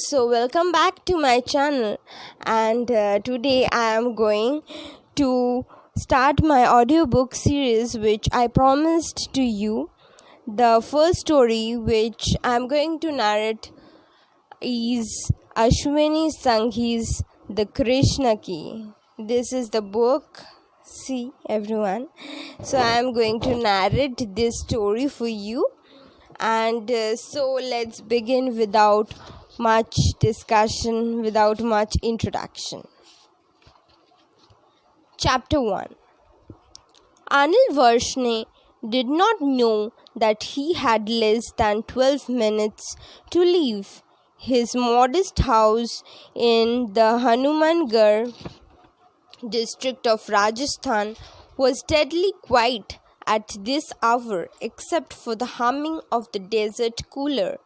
So welcome back to my channel, and today I am going to start my audiobook series which I promised to you. The first story which I am going to narrate is Ashwani Sangi's The Krishna Key. This is the book. See everyone. So I am going to narrate this story for you, and so let's begin without much discussion, without much introduction. Chapter 1. Anil Varshne did not know that he had less than 12 minutes to leave his modest house in the Hanumangarh district of Rajasthan was deadly quiet at this hour except for the humming of the desert cooler.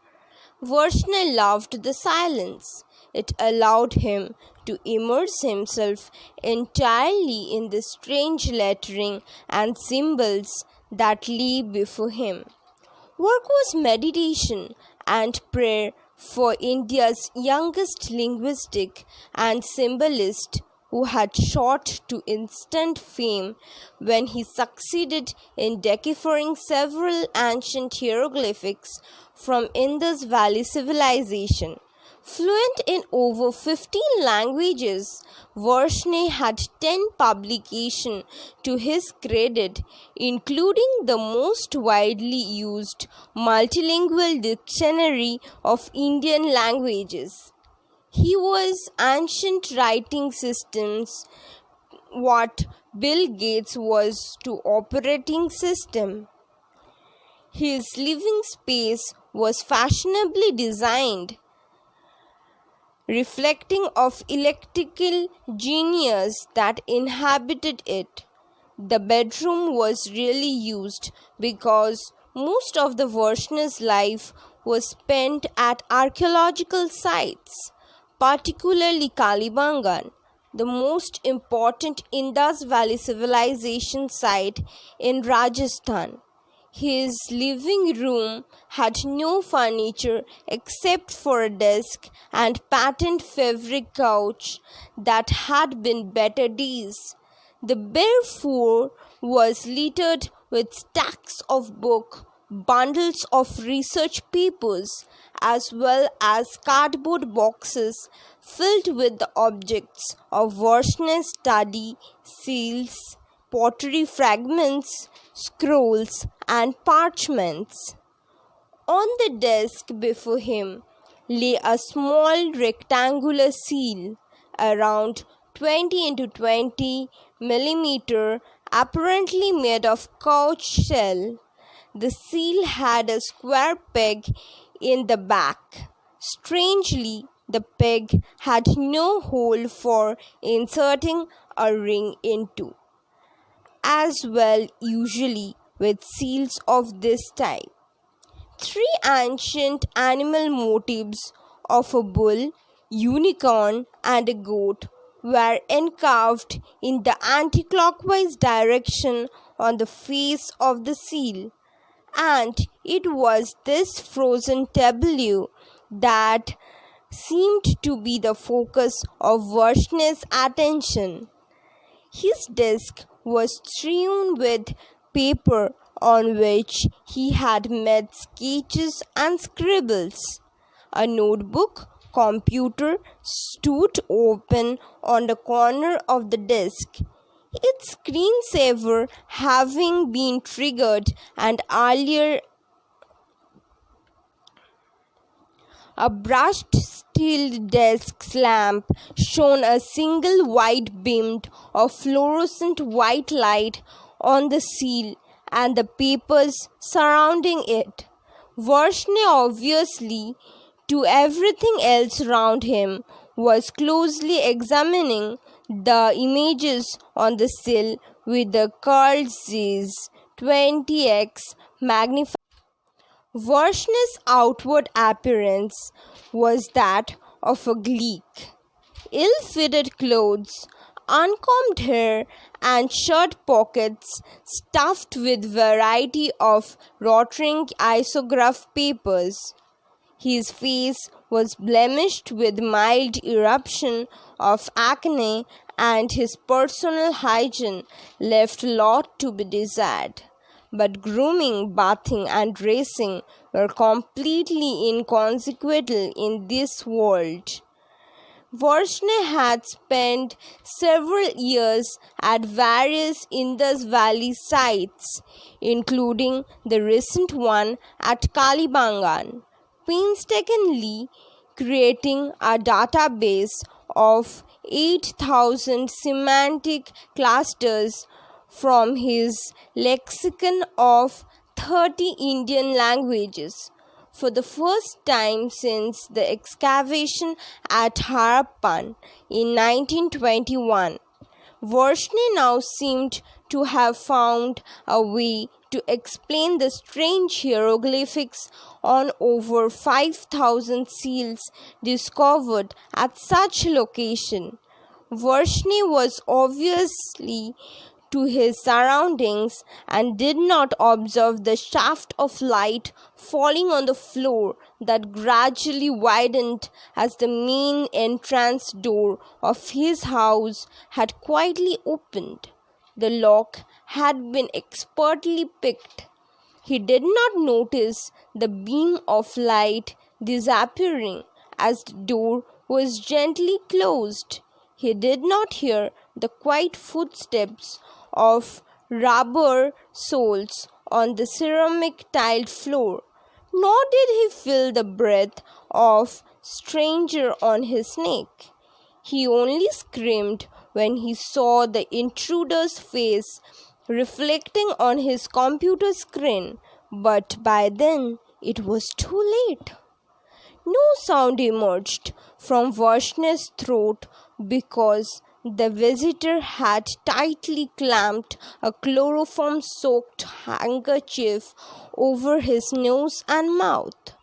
Varshne loved the silence. It allowed him to immerse himself entirely in the strange lettering and symbols that lay before him. Work was meditation and prayer for India's youngest linguistic and symbolist, who had shot to instant fame when he succeeded in deciphering several ancient hieroglyphics from Indus Valley civilization. Fluent in over 15 languages, Varshne had 10 publications to his credit, including the most widely used multilingual dictionary of Indian languages. He was ancient writing systems what Bill Gates was to operating system. His living space was fashionably designed, reflecting of electrical genius that inhabited it. The bedroom was really used because most of the Varshne's life was spent at archaeological sites, particularly Kalibangan, the most important Indus Valley civilization site in Rajasthan. His living room had no furniture except for a desk and patent fabric couch that had been better days. The bare floor was littered with stacks of books, bundles of research papers, as well as cardboard boxes filled with the objects of Varshne's study, seals, pottery fragments, scrolls, and parchments. On the desk before him lay a small rectangular seal, around 20 into 20 millimeter, apparently made of couch shell. The seal had a square peg in the back. Strangely, the peg had no hole for inserting a ring into. As well, usually with seals of this type, 3 ancient animal motifs of a bull, unicorn, and a goat were encarved in the anti-clockwise direction on the face of the seal, and it was this frozen tableau that seemed to be the focus of Varshne's attention. His desk was strewn with paper on which he had made sketches and scribbles. A notebook computer stood open on the corner of the desk, its screensaver having been triggered and earlier. A brushed steel desk lamp shone a single white beam of fluorescent white light on the seal and the papers surrounding it. Varshne, obviously, to everything else around him, was closely examining the images on the sill with the Carl Zeiss 20x magnification. Varshne's outward appearance was that of a Greek. Ill-fitted clothes, uncombed hair, and shirt pockets stuffed with variety of rotting isograph papers. His face was blemished with mild eruption of acne, and his personal hygiene left a lot to be desired. But grooming, bathing, and racing were completely inconsequential in this world. Varshney had spent several years at various Indus Valley sites, including the recent one at Kalibangan, painstakingly creating a database of 8,000 semantic clusters from his lexicon of 30 Indian languages. For the first time since the excavation at Harappan in 1921, Varshney now seemed to have found a way to explain the strange hieroglyphics on over 5,000 seals discovered at such location. Varshney was obviously to his surroundings and did not observe the shaft of light falling on the floor that gradually widened as the main entrance door of his house had quietly opened. The lock had been expertly picked. He did not notice the beam of light disappearing as the door was gently closed. He did not hear the quiet footsteps of rubber soles on the ceramic tiled floor, nor did he feel the breath of stranger on his neck. He only screamed when he saw the intruder's face reflecting on his computer screen, but by then it was too late. No sound emerged from Varshney's throat because the visitor had tightly clamped a chloroform-soaked handkerchief over his nose and mouth.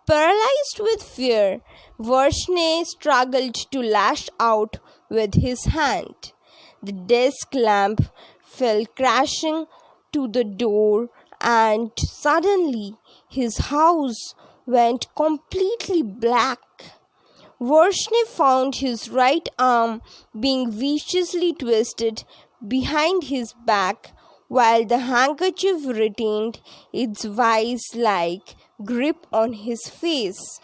Paralyzed with fear, Varshney struggled to lash out with his hand. The desk lamp fell crashing to the door, and suddenly his house went completely black. Varshney found his right arm being viciously twisted behind his back, while the handkerchief retained its vice-like grip on his face.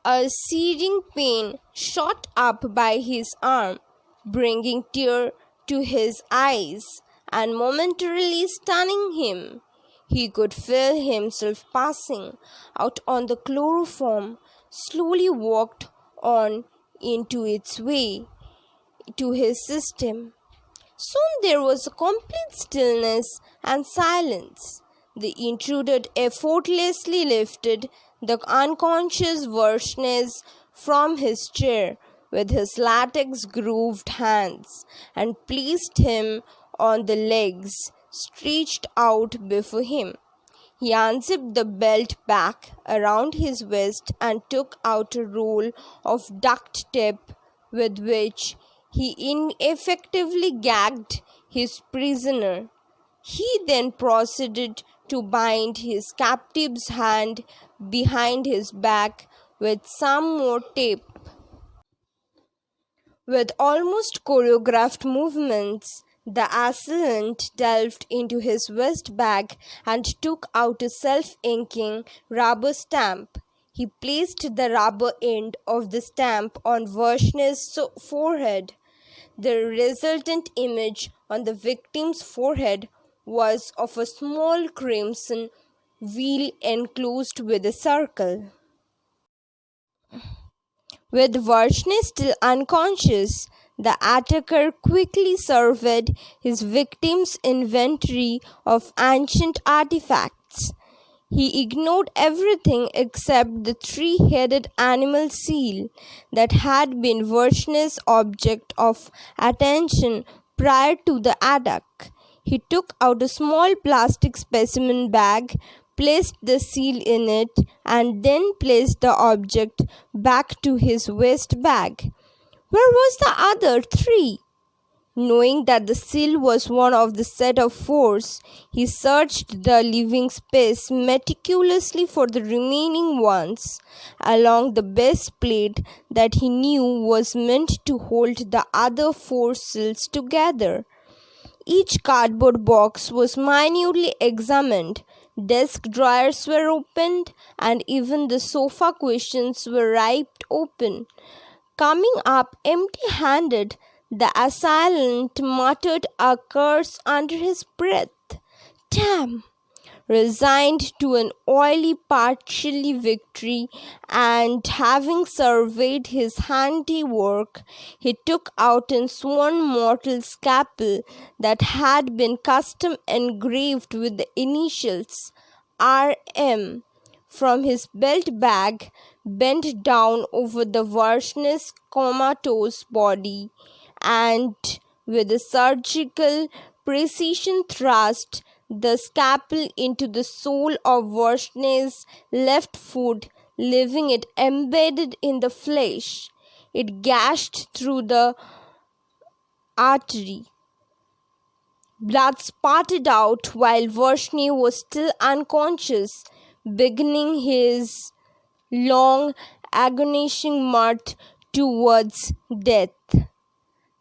A searing pain shot up by his arm, bringing tears to his eyes and momentarily stunning him. He could feel himself passing out on the chloroform, slowly walked on into its way to his system. Soon there was a complete stillness and silence. The intruder effortlessly lifted the unconscious Varshney from his chair with his latex-grooved hands and placed him on the legs stretched out before him. He unzipped the belt back around his waist and took out a roll of duct tape with which he ineffectively gagged his prisoner. He then proceeded to bind his captive's hand behind his back with some more tape. With almost choreographed movements, the assailant delved into his waist bag and took out a self-inking rubber stamp. He placed the rubber end of the stamp on Varshney's forehead. The resultant image on the victim's forehead was of a small crimson wheel enclosed with a circle. With Varshney still unconscious, the attacker quickly surveyed his victim's inventory of ancient artifacts. He ignored everything except the three-headed animal seal that had been Varshney's object of attention prior to the attack. He took out a small plastic specimen bag, placed the seal in it, and then placed the object back to his waist bag. Where was the other three? Knowing that the seal was one of the set of fours, he searched the living space meticulously for the remaining ones along the base plate that he knew was meant to hold the other four seals together. Each cardboard box was minutely examined, desk drawers were opened, and even the sofa cushions were ripped open. Coming up empty handed, the assailant muttered a curse under his breath. Damn! Resigned to an oily partially victory, and having surveyed his handiwork, he took out a sworn mortal scalpel that had been custom engraved with the initials R.M. from his belt bag, bent down over the Varshney's comatose body, and with a surgical precision thrust the scalpel into the sole of Varshney's left foot, leaving it embedded in the flesh. It gashed through the artery. Blood spurted out while Varshney was still unconscious, beginning his long, agonizing march towards death.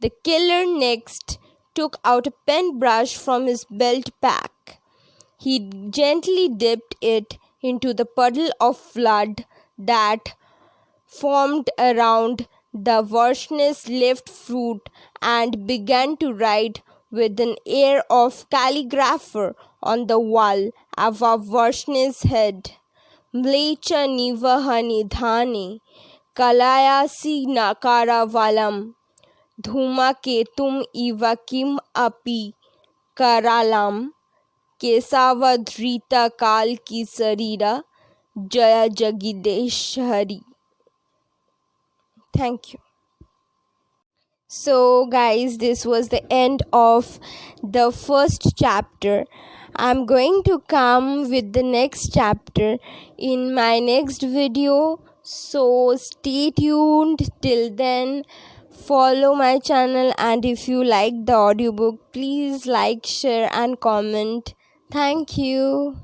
The killer next took out a paintbrush from his belt pack. He gently dipped it into the puddle of blood that formed around the Varshney's left foot and began to write with an air of calligrapher on the wall above Varshney's head. Mlecha nivahani dhane kalayasi nakaravalam धूमकेतुम इव किम अपि करालाम केसावधृता काल की शरीरा जय Jagdish Hari. Thank you. So guys, this was the end of the first chapter. I'm going to come with the next chapter in my next video. So stay tuned till then. Follow my channel, and if you like the audiobook, please like, share and comment. Thank you.